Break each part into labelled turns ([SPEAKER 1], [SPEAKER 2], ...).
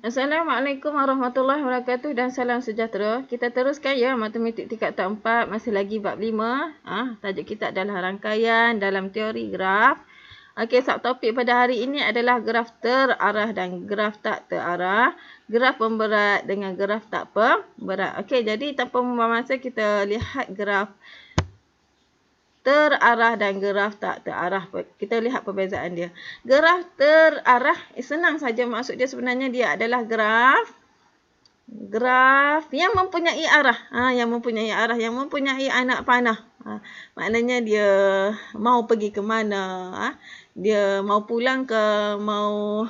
[SPEAKER 1] Assalamualaikum warahmatullahi wabarakatuh dan salam sejahtera. Kita teruskan ya matematik tingkat 4, masih lagi bab 5. Tajuk kita adalah rangkaian dalam teori graf. Okey, subtopik pada hari ini adalah graf terarah dan graf tak terarah. Graf pemberat dengan graf tak pemberat. Okey, jadi tanpa membuang masa kita lihat graf terarah dan graf tak terarah. Kita lihat perbezaan dia. Graf terarah senang saja, maksud dia sebenarnya dia adalah graf yang mempunyai arah. Yang mempunyai arah, yang mempunyai anak panah. Maknanya dia mau pergi ke mana, dia mau pulang ke, mau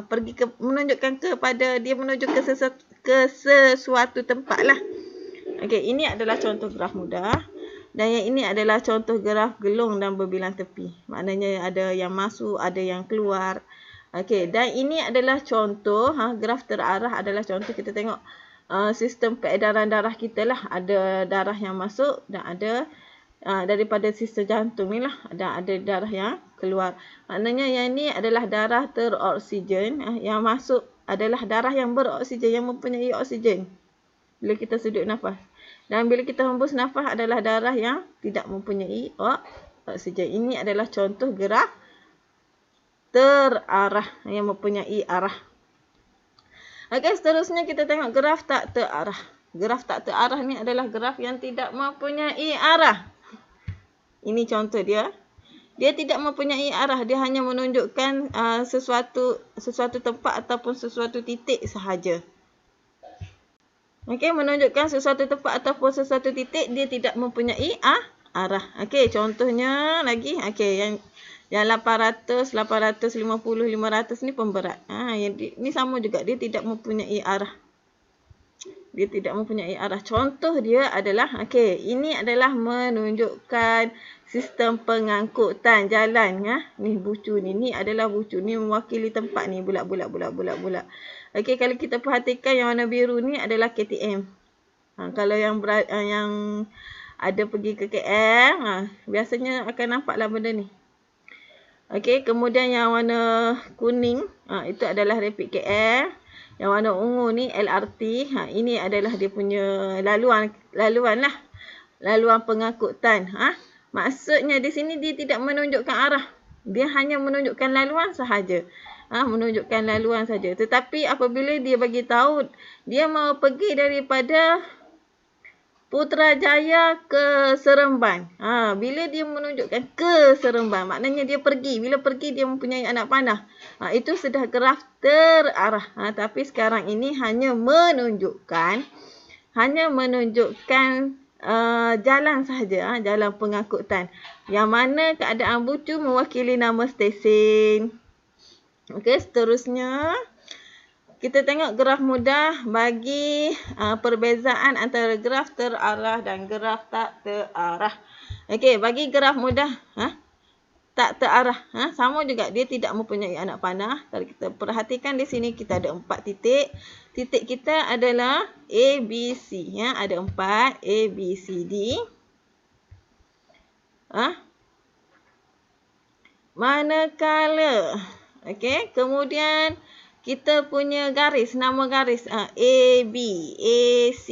[SPEAKER 1] pergi ke, menunjukkan kepada dia menuju ke sesuatu tempat lah. Okey, ini adalah contoh graf mudah. Dan yang ini adalah contoh graf gelung dan berbilang tepi. Maknanya ada yang masuk, ada yang keluar. Okey, dan ini adalah contoh, graf terarah adalah contoh kita tengok sistem peredaran darah kita lah. Ada darah yang masuk dan ada daripada sistem jantung ni lah. Dan ada darah yang keluar. Maknanya yang ni adalah darah teroksigen. Yang masuk adalah darah yang beroksigen, yang mempunyai oksigen bila kita sedut nafas. Dan bila kita hembus nafas adalah darah yang tidak mempunyai oksigen. Ini adalah contoh graf terarah yang mempunyai arah. Okey, seterusnya kita tengok graf tak terarah. Graf tak terarah ni adalah graf yang tidak mempunyai arah. Ini contoh dia. Dia tidak mempunyai arah, dia hanya menunjukkan sesuatu tempat ataupun sesuatu titik sahaja. Okey, menunjukkan sesuatu tempat ataupun sesuatu titik, dia tidak mempunyai arah. Okey, contohnya lagi. Okey, yang 800, 850, 500 ni pemberat. Ini sama juga, dia tidak mempunyai arah. Dia tidak mempunyai arah. Contoh dia adalah, okey, ini adalah menunjukkan sistem pengangkutan jalan. Ni bucu ni. Ni adalah bucu. Ni mewakili tempat ni. Bulat. Okey, kalau kita perhatikan yang warna biru ni adalah KTM. Kalau yang ada pergi ke KL, biasanya akan nampaklah benda ni. Okey, kemudian yang warna kuning, itu adalah Rapid KL. Yang warna ungu ni LRT. Ini adalah dia punya laluan lah. Laluan pengangkutan. Maksudnya di sini dia tidak menunjukkan arah. Dia hanya menunjukkan laluan sahaja. Menunjukkan laluan saja. Tetapi apabila dia bagi tahu dia mau pergi daripada Putrajaya ke Seremban. Bila dia menunjukkan ke Seremban, maknanya dia pergi. Bila pergi dia mempunyai anak panah. Itu sudah graf terarah. Tapi sekarang ini hanya menunjukkan jalan sahaja, jalan pengangkutan. Yang mana keadaan bucu mewakili nama stesen. Okey, seterusnya kita tengok graf mudah bagi perbezaan antara graf terarah dan graf tak terarah. Okey, bagi graf mudah tak terarah, sama juga, dia tidak mempunyai anak panah. Kalau kita perhatikan di sini kita ada 4 titik. Titik kita adalah A, B, C. Ada 4 A, B, C, D. Manakala kemudian kita punya garis, nama garis A, B, A, C,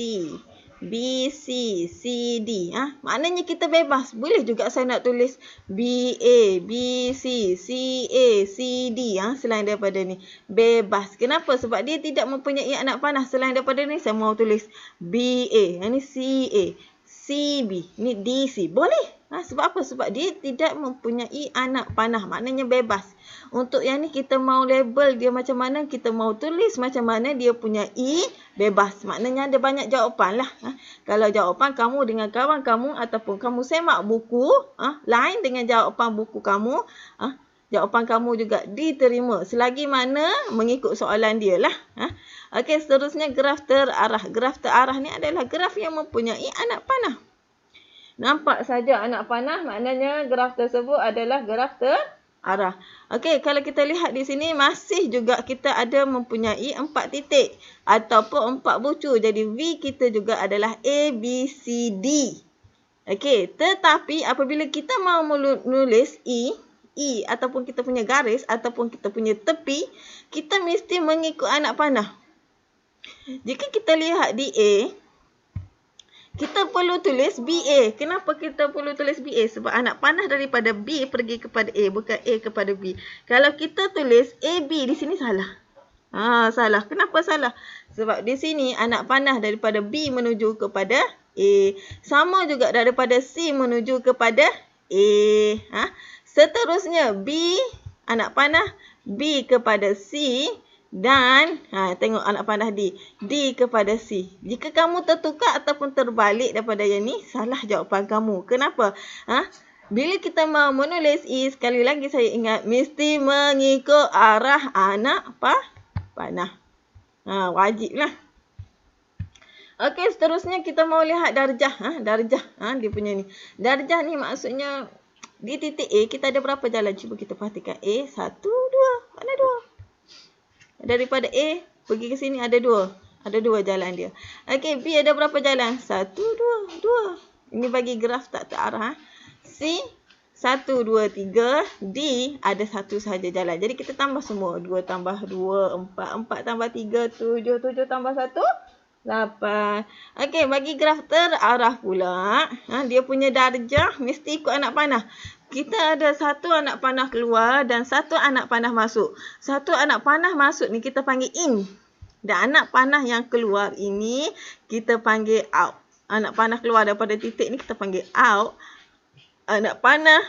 [SPEAKER 1] B, C, C, D. Maknanya kita bebas. Boleh juga saya nak tulis B, A, B, C, C, A, C, D. Selain daripada ni. Bebas. Kenapa? Sebab dia tidak mempunyai anak panah. Selain daripada ni saya mau tulis B, A. Ini C, A. C, B. Ni D, C. Boleh. Sebab apa? Sebab dia tidak mempunyai anak panah. Maknanya bebas. Untuk yang ni kita mau label dia macam mana, kita mau tulis macam mana, dia punya bebas. Maknanya ada banyak jawapan lah. Kalau jawapan kamu dengan kawan kamu ataupun kamu semak buku lain dengan jawapan buku kamu, jawapan kamu juga diterima. Selagi mana mengikut soalan dia lah. Okey, seterusnya graf terarah. Graf terarah ni adalah graf yang mempunyai anak panah. Nampak saja anak panah, maknanya graf tersebut adalah graf terarah. Okey, kalau kita lihat di sini masih juga kita ada mempunyai 4 titik ataupun 4 bucu. Jadi V kita juga adalah A, B, C, D. Okey, tetapi apabila kita mahu menulis E ataupun kita punya garis ataupun kita punya tepi, kita mesti mengikut anak panah. Jika kita lihat di A, kita perlu tulis BA. Kenapa kita perlu tulis BA? Sebab anak panah daripada B pergi kepada A, bukan A kepada B. Kalau kita tulis AB di sini salah. Salah. Kenapa salah? Sebab di sini anak panah daripada B menuju kepada A. Sama juga daripada C menuju kepada A. Seterusnya B, anak panah B kepada C. Dan tengok anak panah D kepada C. Jika kamu tertukar ataupun terbalik daripada yang ni, salah jawapan kamu. Kenapa? Bila kita mau menulis E, sekali lagi saya ingat, mesti mengikut arah anak panah. Wajiblah. Okey, seterusnya kita mau lihat darjah. Darjah dia punya ni. Darjah ni maksudnya di titik A kita ada berapa jalan? Cuba kita perhatikan. A 1 2. Mana 2? Daripada A pergi ke sini ada 2. Ada 2 jalan dia. Okey, B ada berapa jalan? 1, 2. Ini bagi graf tak terarah. C 1, 2, 3. D ada 1 sahaja jalan. Jadi kita tambah semua. 2 tambah 2, 4. 4 tambah 3, 7. 7 tambah 1, 8. Okey, bagi graf terarah pula. Dia punya darjah mesti ikut anak panah. Kita ada 1 anak panah keluar dan 1 anak panah masuk. 1 anak panah masuk ni kita panggil in. Dan anak panah yang keluar ini kita panggil out. Anak panah keluar daripada titik ni kita panggil out. Anak panah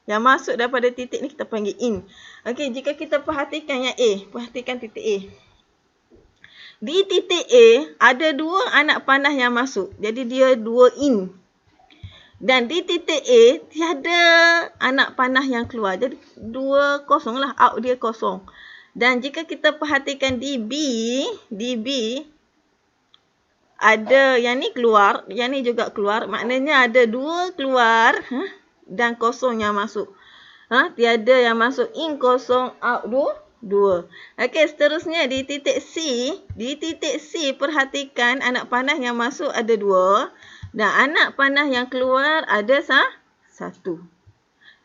[SPEAKER 1] yang masuk daripada titik ni kita panggil in. Okey, jika kita perhatikan yang A. Perhatikan titik A. Di titik A ada 2 anak panah yang masuk. Jadi dia 2 in. Dan di titik A, tiada anak panah yang keluar. Jadi 2 kosong lah. Out dia kosong. Dan jika kita perhatikan di B, ada yang ni keluar. Yang ni juga keluar. Maknanya ada 2 keluar dan kosong yang masuk. Tiada yang masuk in kosong, out 2. Okey, seterusnya di titik C. Di titik C, perhatikan anak panah yang masuk ada 2. Dan anak panah yang keluar ada 1.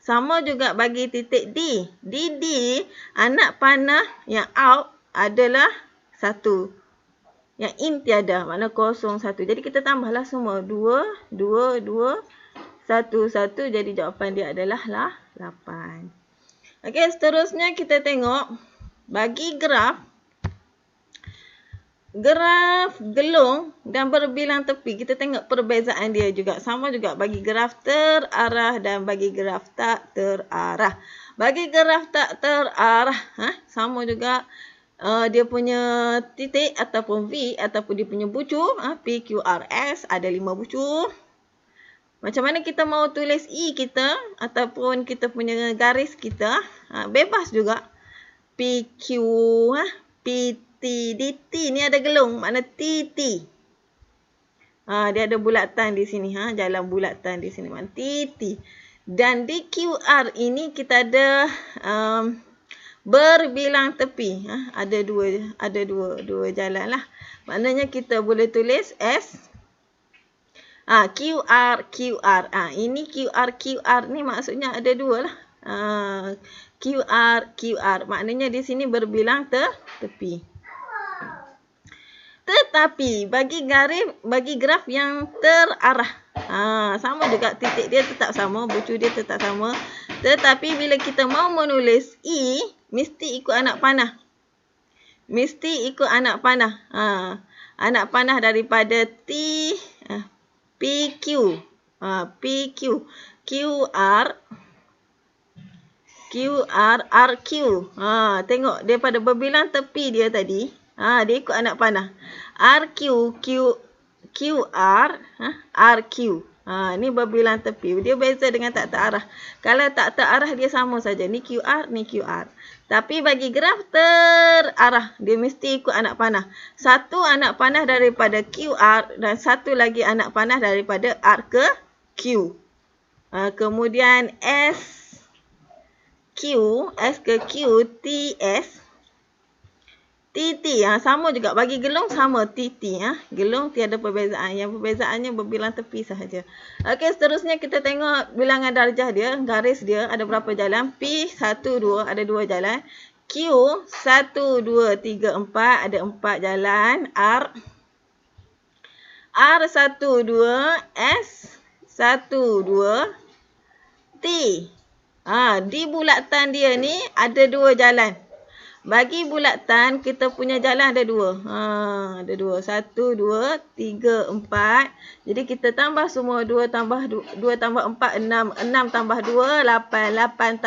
[SPEAKER 1] Sama juga bagi titik D. Di D, anak panah yang out adalah 1. Yang in tiada, makna kosong 1. Jadi kita tambahlah semua. 2, 2, 1, 1. Jadi jawapan dia adalah 8. Okey, seterusnya kita tengok bagi graf gelung dan berbilang tepi. Kita tengok perbezaan dia juga. Sama juga bagi graf terarah dan bagi graf tak terarah. Bagi graf tak terarah, sama juga dia punya titik ataupun V ataupun dia punya bucu. P, Q, R, S. Ada 5 bucu. Macam mana kita mau tulis E kita ataupun kita punya garis kita. Bebas juga. P, Q, P, T. Di T ni ada gelung. Makna TT. Dia ada bulatan di sini. Jalan bulatan di sini. Makna TT. Dan di QR ini kita ada berbilang tepi. Ada dua jalan lah. Maknanya kita boleh tulis S. QR. Ini QR ni maksudnya ada 2 lah. QR. Maknanya di sini berbilang tepi. Tetapi bagi graf yang terarah, sama juga titik dia tetap sama, bucu dia tetap sama. Tetapi bila kita mau menulis E, mesti ikut anak panah. Anak panah daripada T, PQ, QR, RQ. Tengok daripada berbilang tepi dia tadi. Dia ikut anak panah. RQ, QR, RQ. Ni berbilang tepi. Dia beza dengan tak terarah. Kalau tak terarah dia sama saja. Ni QR, ni QR. Tapi bagi graf terarah, dia mesti ikut anak panah. 1 anak panah daripada QR dan 1 lagi anak panah daripada R ke Q. Kemudian S ke Q, TS. TT. Sama juga. Bagi gelung sama TT. Gelung tiada perbezaan. Yang perbezaannya berbilang tepi sahaja. Okey, seterusnya kita tengok bilangan darjah dia. Garis dia ada berapa jalan. P, 1, 2 ada 2 jalan. Q, 1, 2, 3, 4 ada 4 jalan. R, 1, 2, S, 1, 2, T. Di bulatan dia ni ada 2 jalan. Bagi bulatan, kita punya jalan ada 2. Ada 2. 1, 2, 3, 4. Jadi kita tambah semua 2 tambah 4, 6. 6 tambah 2, 8. 8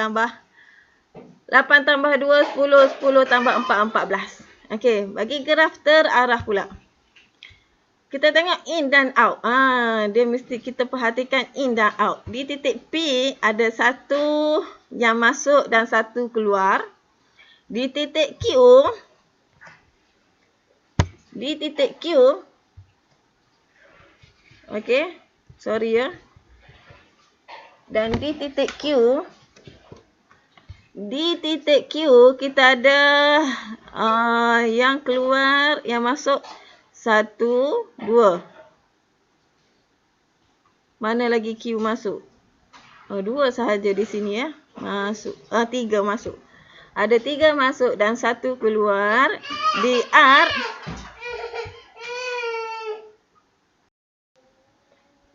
[SPEAKER 1] tambah 2, 10. 10 tambah 4, 14. Okey, bagi graf terarah pula. Kita tengok in dan out. Dia mesti kita perhatikan in dan out. Di titik P ada 1 yang masuk dan 1 keluar. Di titik Q, okey, sorry ya. Dan di titik Q kita ada yang keluar, yang masuk 1, 2. Mana lagi Q masuk? 2 sahaja di sini ya. Masuk. 3 masuk. Ada 3 masuk dan 1 keluar. Di R,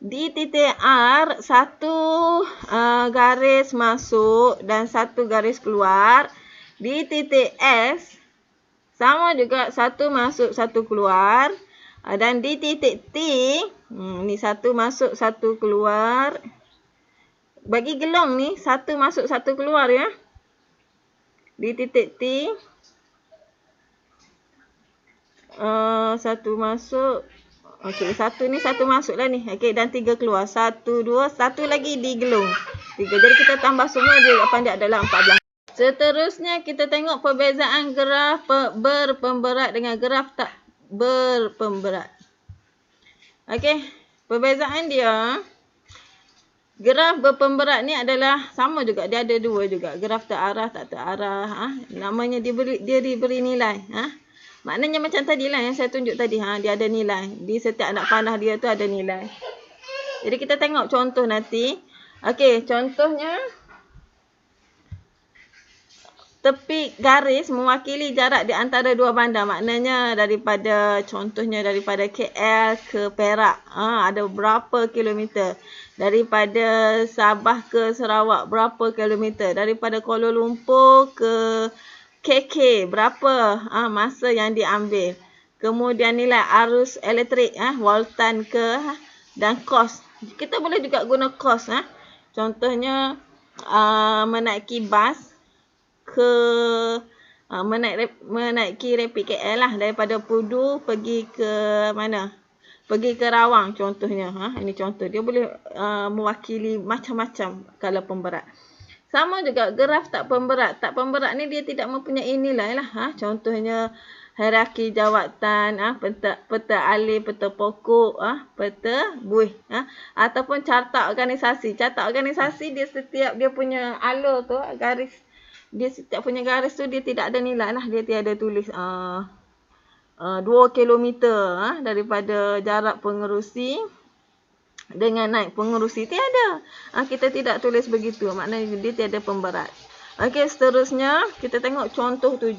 [SPEAKER 1] di titik R, 1 garis masuk dan 1 garis keluar. Di titik S, sama juga 1 masuk, 1 keluar. Dan di titik T, ni 1 masuk, 1 keluar. Bagi gelong ni, 1 masuk, 1 keluar ya. Di titik T, 1 masuk. Okey, 1 ni 1 masuk lah ni. Okey, dan 3 keluar. 1, 2, 1 lagi di gelung. 3. Jadi kita tambah semua dia jawapan dia adalah 14. Seterusnya kita tengok perbezaan graf berpemberat dengan graf tak berpemberat. Okey, perbezaan dia. Graf berpemberat ni adalah sama juga. Dia ada 2 juga. Graf terarah, tak terarah. Namanya dia diberi nilai. Maknanya macam tadi lah yang saya tunjuk tadi. Dia ada nilai. Di setiap anak panah dia tu ada nilai. Jadi kita tengok contoh nanti. Okey, contohnya. Tepi garis mewakili jarak di antara 2 bandar. Maknanya contohnya daripada KL ke Perak. Ada berapa kilometer. Daripada Sabah ke Sarawak berapa kilometer. Daripada Kuala Lumpur ke KK berapa masa yang diambil. Kemudian nilai arus elektrik, voltan ke dan kos. Kita boleh juga guna kos. Contohnya menaiki bas menaiki Rapid KL lah daripada Pudu pergi ke mana? Pergi ke Rawang contohnya. Ini contoh. Dia boleh mewakili macam-macam kalau pemberat. Sama juga graf tak pemberat. Tak pemberat ni dia tidak mempunyai nilai lah. Contohnya hierarki jawatan, peta alih, peta pokok, peta buih. Ataupun carta organisasi. Carta organisasi dia setiap dia punya alur tu, garis. Dia setiap punya garis tu dia tidak ada nilai lah. Dia tiada tulis 2 kilometer daripada jarak pengerusi dengan naik pengerusi. Tiada. Kita tidak tulis begitu. Maknanya dia tiada pemberat. Okey, seterusnya kita tengok contoh 7.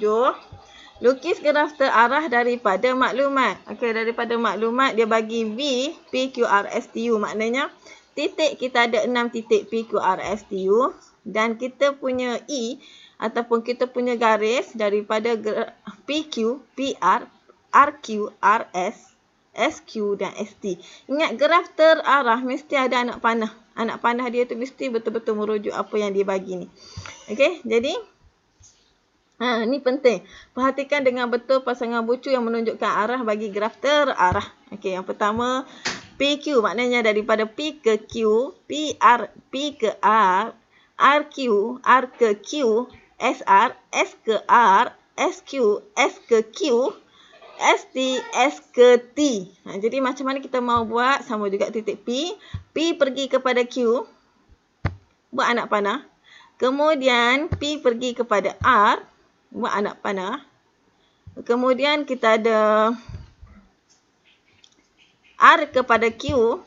[SPEAKER 1] Lukis graf terarah daripada maklumat. Okey, daripada maklumat dia bagi V, P, Q, R, S, T, U. Maknanya titik kita ada 6 titik P, Q, R, S, T, U. Dan kita punya E ataupun kita punya garis daripada PQ, PR, RQ, RS, SQ dan ST. Ingat graf terarah mesti ada anak panah. Anak panah dia tu mesti betul-betul merujuk apa yang dia bagi ni. Okey, jadi ni penting. Perhatikan dengan betul pasangan bucu yang menunjukkan arah bagi graf terarah. Okey, yang pertama PQ maknanya daripada P ke Q, PR, P ke R, RQ, R ke Q, SR, S ke R, SQ, S ke Q, ST, S ke T. Jadi macam mana kita mau buat? Sama juga titik P. P pergi kepada Q. Buat anak panah. Kemudian P pergi kepada R. Buat anak panah. Kemudian kita ada R kepada Q,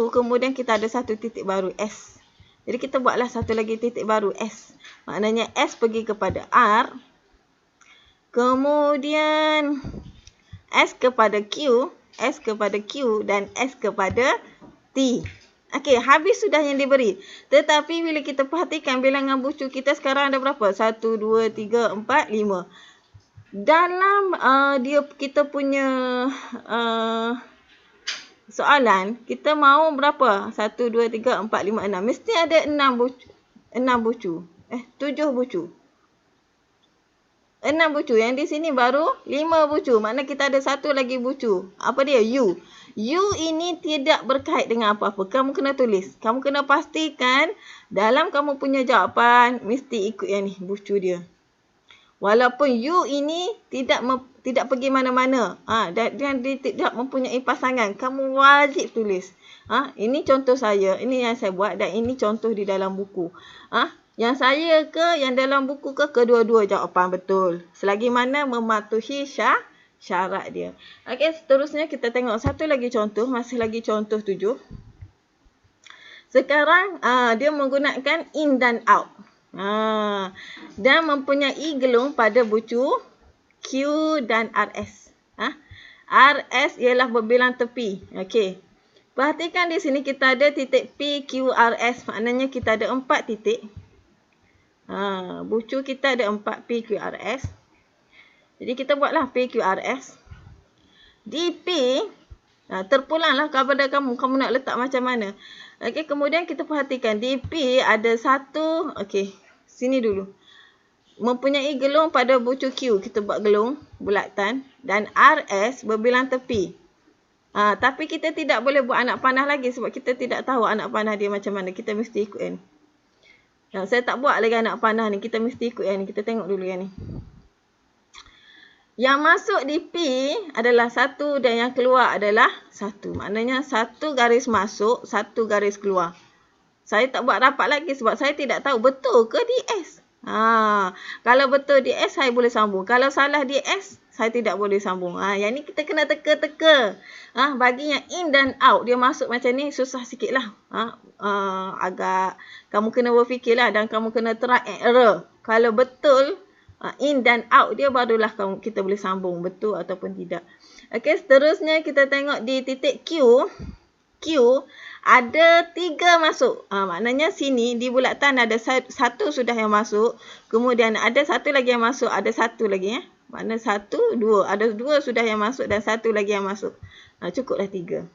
[SPEAKER 1] kemudian kita ada satu titik baru S. Jadi kita buatlah satu lagi titik baru S. Maknanya S pergi kepada R. Kemudian S kepada Q dan S kepada T. Okey, habis sudah yang diberi. Tetapi bila kita perhatikan bilangan bucu kita sekarang ada berapa? 1, 2, 3, 4, 5. Dalam kita punya soalan, kita mahu berapa? 1, 2, 3, 4, 5, 6. Mesti ada 6 bucu. 7 bucu. 6 bucu. Yang di sini baru 5 bucu. Maknanya kita ada satu lagi bucu. Apa dia? U. U ini tidak berkait dengan apa-apa. Kamu kena tulis. Kamu kena pastikan dalam kamu punya jawapan mesti ikut yang ni, bucu dia. Walaupun U ini tidak pergi mana-mana. Dan dia tidak mempunyai pasangan. Kamu wajib tulis. Ini contoh saya. Ini yang saya buat dan ini contoh di dalam buku. Yang saya ke, yang dalam buku ke, kedua-dua jawapan betul. Selagi mana mematuhi syarat dia. Okey, seterusnya kita tengok satu lagi contoh. Masih lagi contoh 7. Sekarang dia menggunakan in dan out. Dan mempunyai gelung pada bucu Q dan RS. RS ialah berbilang tepi. Okey. Perhatikan di sini kita ada titik P, Q, RS. Maknanya kita ada 4 titik. Bucu kita ada 4 P, Q, RS. Jadi kita buatlah P, Q, RS. Di P, terpulanglah kepada kamu. Kamu nak letak macam mana. Okey, kemudian kita perhatikan di P ada satu. Okey, sini dulu. Mempunyai gelung pada bucu Q. Kita buat gelung, bulatan. Dan RS berbilang tepi. Tapi kita tidak boleh buat anak panah lagi sebab kita tidak tahu anak panah dia macam mana. Kita mesti ikut yang ni. Saya tak buat lagi anak panah ni. Kita mesti ikut yang ni. Kita tengok dulu yang ni. Yang masuk di P adalah 1 dan yang keluar adalah 1. Maknanya 1 garis masuk, 1 garis keluar. Saya tak buat rapat lagi sebab saya tidak tahu betul ke di S. Kalau betul di S, saya boleh sambung. Kalau salah di S, saya tidak boleh sambung. Yang ni kita kena teka-teka. Bagi yang in dan out, dia masuk macam ni, susah sikit lah. Agak, kamu kena berfikirlah dan kamu kena try and error. Kalau betul, in dan out dia barulah kita boleh sambung betul ataupun tidak. Okey, seterusnya kita tengok di titik Q. Q ada 3 masuk. Maknanya sini di bulatan ada 1 sudah yang masuk. Kemudian ada 1 lagi yang masuk. Ada 1 lagi. Makna 1, 2. Ada 2 sudah yang masuk dan 1 lagi yang masuk. Cukuplah 3.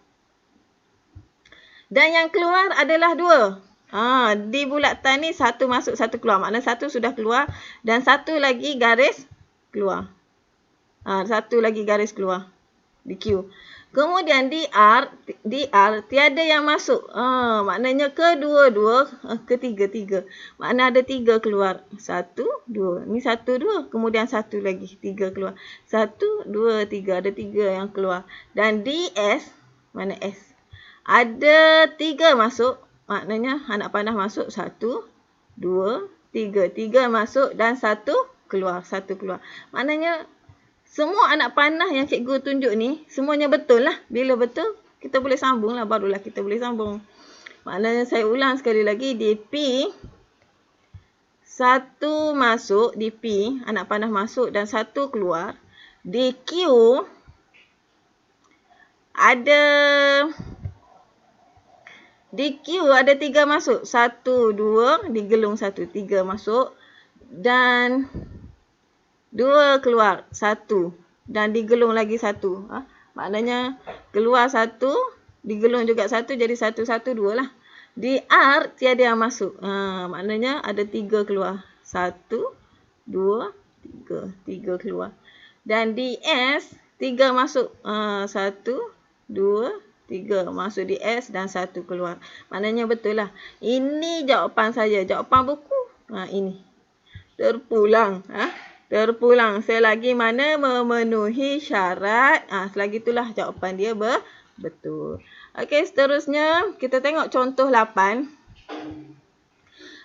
[SPEAKER 1] Dan yang keluar adalah 2. Di bulatan ni 1 masuk, 1 keluar. Makna 1 sudah keluar dan 1 lagi garis keluar. 1 lagi garis keluar di Q. Kemudian di R tiada yang masuk. Maknanya kedua-dua, ketiga-tiga. Makna ada 3 keluar. 1, 2. Ni 1, 2. Kemudian 1 lagi. 3 keluar. 1, 2, 3. Ada 3 yang keluar. Dan di S, mana S? Ada 3 masuk. Maknanya anak panah masuk. 1, 2, 3. 3 masuk dan 1 keluar. 1 keluar. Maknanya semua anak panah yang cikgu tunjuk ni, semuanya betul lah. Bila betul, kita boleh sambung lah. Barulah kita boleh sambung. Maknanya saya ulang sekali lagi. Di P, 1 masuk. Di P, anak panah masuk dan 1 keluar. Di Q, ada 3 masuk. 1, 2, digelung 1. 3 masuk. Dan 2 keluar, 1 dan digelung lagi 1. Maknanya keluar 1, digelung juga 1 jadi 1, 1, 2 lah. Di R tiada yang masuk. Maknanya ada 3 keluar. 1, 2, 3. 3 keluar. Dan di S 3 masuk. 1, 2, 3 masuk di S dan 1 keluar. Maknanya betul lah. Ini jawapan saya. Jawapan buku. Ini. Terpulang. Terpulang selagi mana memenuhi syarat. Selagi itulah jawapan dia betul. Okey, seterusnya kita tengok contoh 8.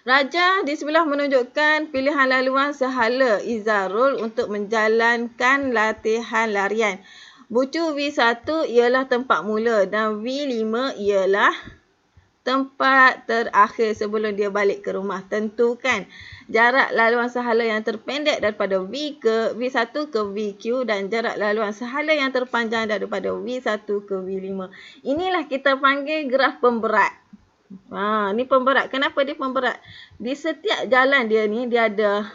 [SPEAKER 1] Rajah di sebelah menunjukkan pilihan laluan sehala Izzarul untuk menjalankan latihan larian. Bucu V1 ialah tempat mula dan V5 ialah tempat terakhir sebelum dia balik ke rumah. Tentukan jarak laluan sehala yang terpendek daripada V1 ke VQ dan jarak laluan sehala yang terpanjang daripada V1 ke V5. Inilah kita panggil graf pemberat. Ni pemberat. Kenapa dia pemberat? Di setiap jalan dia ni, dia ada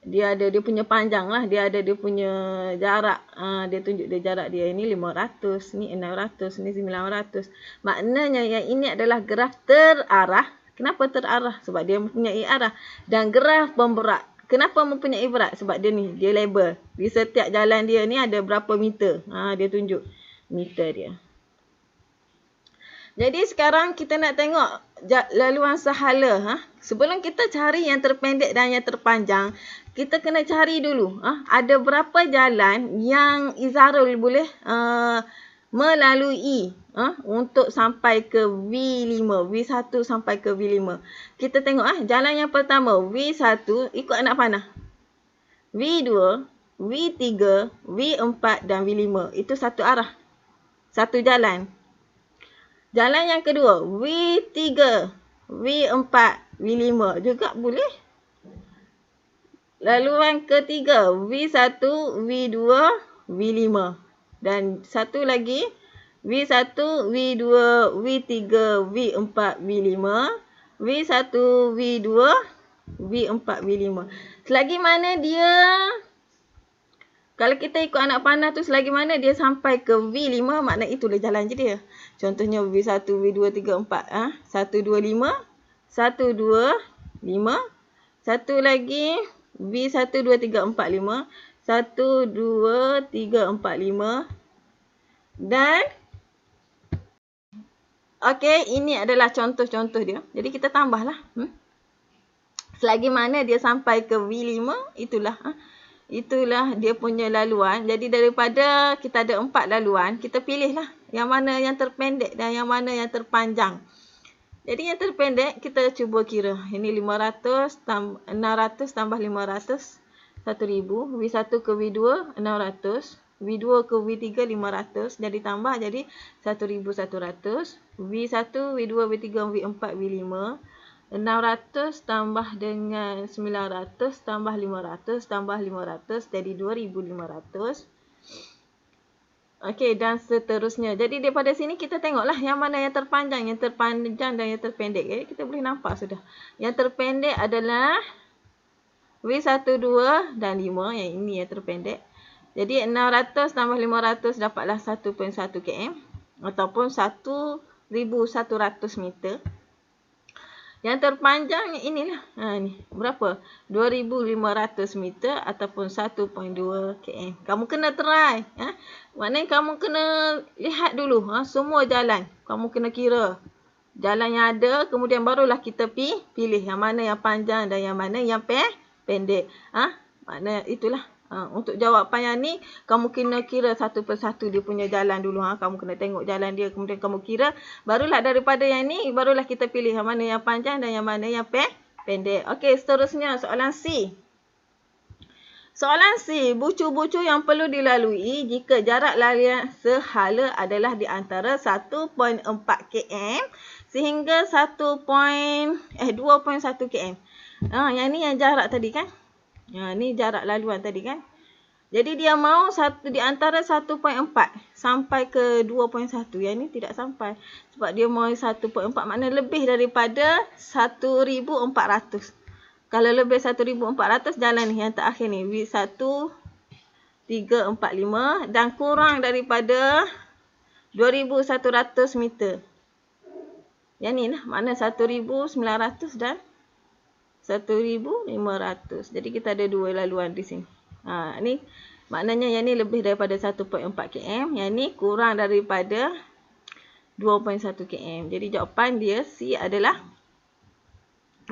[SPEAKER 1] dia punya panjang lah. Dia ada dia punya jarak. Dia tunjuk dia jarak dia. Ini 500, ni 600, ni 900. Maknanya yang ini adalah graf terarah. Kenapa terarah? Sebab dia mempunyai arah. Dan graf pemberat. Kenapa mempunyai berat? Sebab dia ni, dia label. Di setiap jalan dia ni ada berapa meter. Dia tunjuk meter dia. Jadi sekarang kita nak tengok laluan sehala. Sebelum kita cari yang terpendek dan yang terpanjang, kita kena cari dulu. Ada berapa jalan yang Izzarul boleh melalui untuk sampai ke V5. V1 sampai ke V5. Kita tengok jalan yang pertama. V1 ikut anak panah. V2, V3, V4 dan V5. Itu satu arah. Satu jalan. Jalan yang kedua, V3, V4, V5 juga boleh. Laluan ketiga, V1, V2, V5. Dan satu lagi, V1, V2, V3, V4, V5. V1, V2, V4, V5. Selagi mana dia, kalau kita ikut anak panah tu, selagi mana dia sampai ke V5, makna itulah jalan je dia. Contohnya V1, V2, 3, 4. 1, 2, 5. 1, 2, 5. Satu lagi V1, 2, 3, 4, 5. 1, 2, 3, 4, 5. Dan okey, ini adalah contoh-contoh dia. Jadi kita tambahlah. Selagi mana dia sampai ke V5, itulah dia punya laluan. Jadi daripada kita ada 4 laluan, kita pilihlah yang mana yang terpendek dan yang mana yang terpanjang. Jadi yang terpendek kita cuba kira. Ini 600 tambah 500, 1000. V1 ke V2, 600. V2 ke V3, 500. Jadi tambah jadi 1100. V1, V2, V3, V4, V5. 600 tambah dengan 900 tambah 500 tambah 500 jadi 2500. Okey, dan seterusnya. Jadi daripada sini kita tengoklah yang mana yang terpanjang dan yang terpendek. Jadi kita boleh nampak sudah. Yang terpendek adalah V1, 2 dan 5. Yang ini yang terpendek. Jadi 600 tambah 500 dapatlah 1.1 km ataupun 1100 meter. Yang terpanjang inilah. Ni berapa? 2500 meter ataupun 1.2 km. Kamu kena try. Maknanya kamu kena lihat dulu semua jalan. Kamu kena kira jalan yang ada, kemudian barulah kita pilih yang mana yang panjang dan yang mana yang pendek. Maknanya itulah. Untuk jawapan yang ni, kamu kena kira satu persatu dia punya jalan dulu. Kamu kena tengok jalan dia, kemudian kamu kira. Barulah daripada yang ni, barulah kita pilih yang mana yang panjang dan yang mana yang pendek. Okey, seterusnya soalan C. Soalan C, bucu-bucu yang perlu dilalui jika jarak larian sehala adalah di antara 1.4 km sehingga 2.1 km. Yang ni yang jarak tadi kan? Ni jarak laluan tadi kan. Jadi dia mau di antara 1.4 sampai ke 2.1. Yang ni tidak sampai. Sebab dia mau 1.4 maknanya lebih daripada 1.400. Kalau lebih 1.400 jalan ni yang terakhir ni. V1 345 dan kurang daripada 2.100 meter. Yang ni lah. Makna 1.900 dan 1.500. Jadi kita ada dua laluan di sini. Ni maknanya yang ni lebih daripada 1.4 km. Yang ni kurang daripada 2.1 km. Jadi jawapan dia C adalah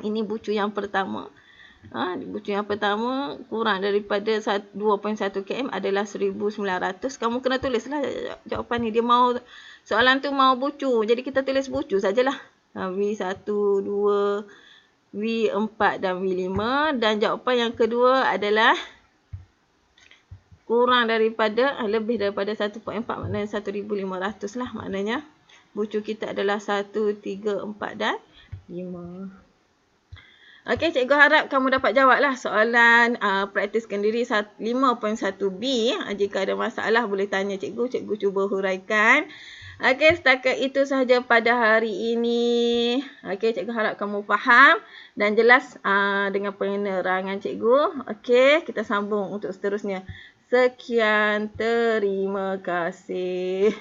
[SPEAKER 1] ini bucu yang pertama. Bucu yang pertama kurang daripada 2.1 km adalah 1.900. Kamu kena tulislah jawapan ni. Dia mau soalan tu mau bucu. Jadi kita tulis bucu sajalah. V1, 2, V4 dan V5. Dan jawapan yang kedua adalah kurang daripada, lebih daripada 1.4, maknanya 1,500 lah maknanya. Bucu kita adalah 1, 3, 4 dan 5. Okey, cikgu harap kamu dapat jawablah soalan praktiskan diri 5.1b. Jika ada masalah boleh tanya cikgu, cikgu cuba huraikan. Okey, setakat itu sahaja pada hari ini. Okey, cikgu harap kamu faham dan jelas dengan penerangan cikgu. Okey, kita sambung untuk seterusnya. Sekian, terima kasih.